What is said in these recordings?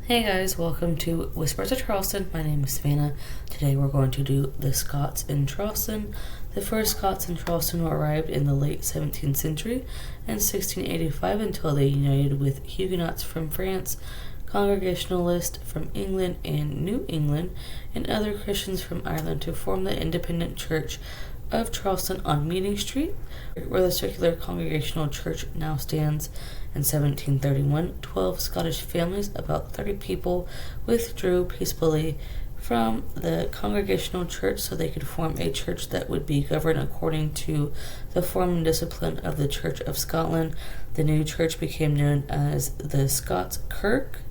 Hey guys, welcome to Whispers of Charleston. My name is Savannah. Today we're going to do the Scots in Charleston. The first Scots in Charleston arrived in the late 17th century in 1685 until they united with Huguenots from France, Congregationalists from England and New England, and other Christians from Ireland to form the Independent Church of Charleston on Meeting Street, where the Circular Congregational Church now stands. In 1731, 12 Scottish families, about 30 people, withdrew peaceably from the Congregational Church so they could form a church that would be governed according to the form and discipline of the Church of Scotland. The new church became known as the Scots Kirk,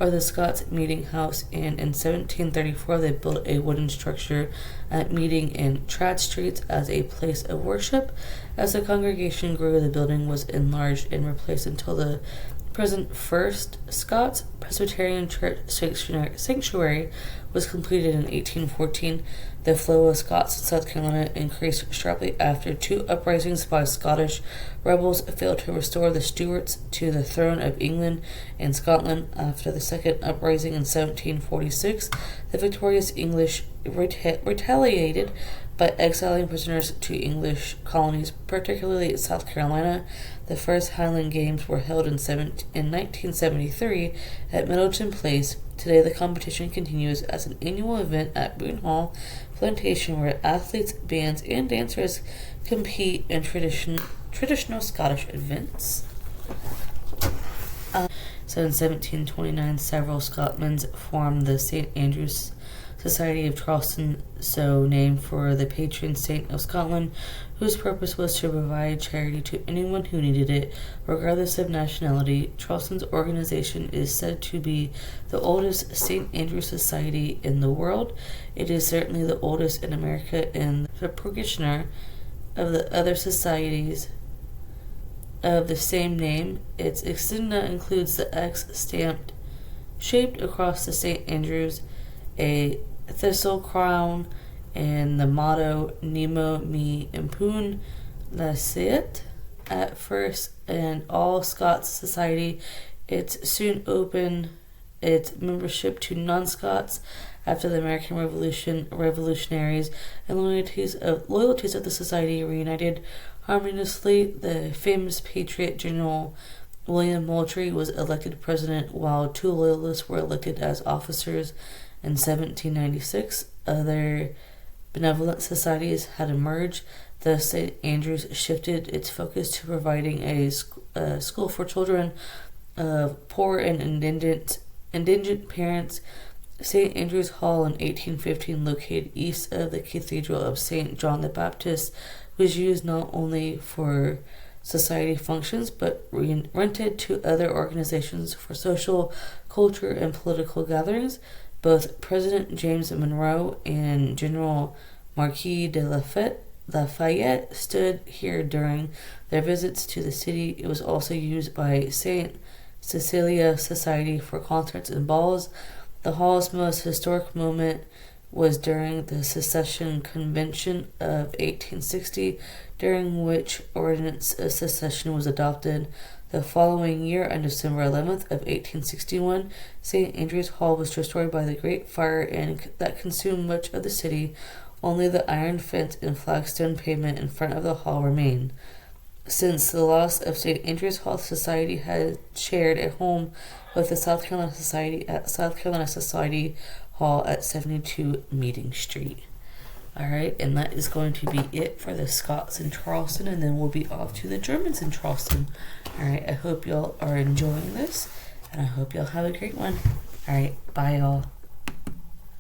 or the Scots Meeting House, and in 1734 they built a wooden structure at Meeting and Trad Streets as a place of worship. As the congregation grew, the building was enlarged and replaced until the present First Scots Presbyterian Church sanctuary was completed in 1814. The flow of Scots in South Carolina increased sharply after two uprisings by Scottish rebels failed to restore the Stuarts to the throne of England and Scotland. After the second uprising in 1746, the victorious English retaliated by exiling prisoners to English colonies, particularly in South Carolina. The first Highland Games were held in 1973 at Middleton Place. Today, the competition continues as an annual event at Boone Hall Plantation, where athletes, bands, and dancers compete in traditional Scottish events. So in 1729, several Scotsmen formed the St. Andrew's Society of Charleston, so named for the patron saint of Scotland, whose purpose was to provide charity to anyone who needed it, regardless of nationality. Charleston's organization is said to be the oldest St. Andrew's Society in the world. It is certainly the oldest in America and the progenitor of the other societies of the same name. Its insignia includes the X stamped shaped across the St. Andrew's, a thistle crown, and the motto Nemo me impune licet. At first an all Scots society, it soon opened its membership to non-Scots. After the American Revolution, revolutionaries and loyalties of the society reunited harmoniously. The famous patriot General William Moultrie was elected president, while two loyalists were elected as officers. In 1796, other benevolent societies had emerged. Thus, St. Andrews shifted its focus to providing a school for children of poor and indigent parents. St. Andrew's Hall in 1815, located east of the Cathedral of St. John the Baptist, was used not only for society functions but rented to other organizations for social, culture, and political gatherings. Both President James Monroe and General Marquis de Lafayette stood here during their visits to the city. It was also used by St. Cecilia Society for concerts and balls. The hall's most historic moment was during the Secession Convention of 1860, during which Ordinance of Secession was adopted. The following year, on December 11th of 1861, St. Andrew's Hall was destroyed by the Great Fire that consumed much of the city. Only the iron fence and flagstone pavement in front of the hall remain. Since the loss of St. Andrew's Hall, society has shared a home with the South Carolina Society at South Carolina Society Hall at 72 Meeting Street. Alright, and that is going to be it for the Scots in Charleston, and then we'll be off to the Germans in Charleston. Alright, I hope y'all are enjoying this, and I hope y'all have a great one. Alright, bye y'all.